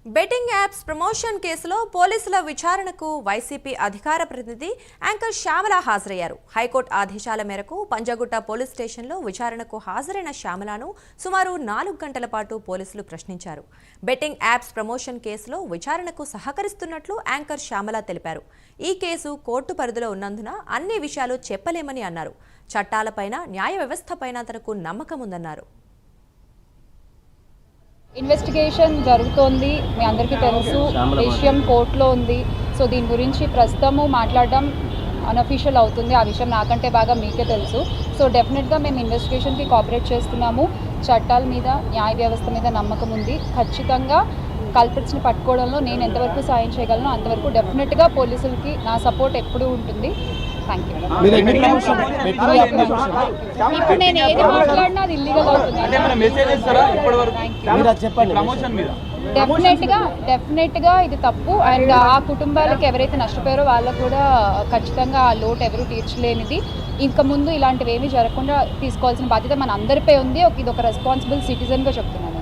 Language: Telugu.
బెట్టింగ్ యాప్స్ ప్రమోషన్ కేసులో పోలీసుల విచారణకు వైసీపీ అధికార ప్రతినిధి యాంకర్ శ్యామల హాజరయ్యారు. హైకోర్టు ఆదేశాల మేరకు పంజగుట్ట పోలీస్ స్టేషన్లో విచారణకు హాజరైన శ్యామలను సుమారు 4 గంటల పాటు పోలీసులు ప్రశ్నించారు. బెట్టింగ్ యాప్స్ ప్రమోషన్ కేసులో విచారణకు సహకరిస్తున్నట్లు యాంకర్ శ్యామల తెలిపారు. ఈ కేసు కోర్టు పరిధిలో ఉన్నందున అన్ని విషయాలు చెప్పలేమని అన్నారు. చట్టాలపైన న్యాయ వ్యవస్థపైన తనకు నమ్మకం ఉందన్నారు. ఇన్వెస్టిగేషన్ జరుగుతోంది, మీ అందరికీ తెలుసు. విషయం కోర్టులో ఉంది. సో దీని గురించి ప్రస్తుతము మాట్లాడడం అన్అఫీషియల్ అవుతుంది. ఆ విషయం నాకంటే బాగా మీకే తెలుసు. సో డెఫినెట్గా మేము ఇన్వెస్టిగేషన్కి కోఆపరేట్ చేస్తున్నాము. చట్టాల మీద న్యాయ వ్యవస్థ మీద నమ్మకం ఉంది. ఖచ్చితంగా కల్ప్రిట్స్ని పట్టుకోవడంలో నేను ఎంతవరకు సాయం చేయగలను అంతవరకు డెఫినెట్గా పోలీసులకి నా సపోర్ట్ ఎప్పుడూ ఉంటుంది. Thank you. ఇప్పుడు నేను ఏది మాట్లాడినా అది ఇల్లీగల్ అవుతుంది. డెఫినెట్గా ఇది తప్పు. అండ్ ఆ కుటుంబాలకు ఎవరైతే నష్టపోయారో వాళ్ళకు కూడా ఖచ్చితంగా ఆ లోటు ఎవరు తీర్చలేనిది. ఇంకా ముందు ఇలాంటివి ఏమీ జరగకుండా తీసుకోవాల్సిన బాధ్యత మన అందరిపై ఉంది. ఇది ఒక రెస్పాన్సిబుల్ సిటిజన్గా చెప్తున్నాను.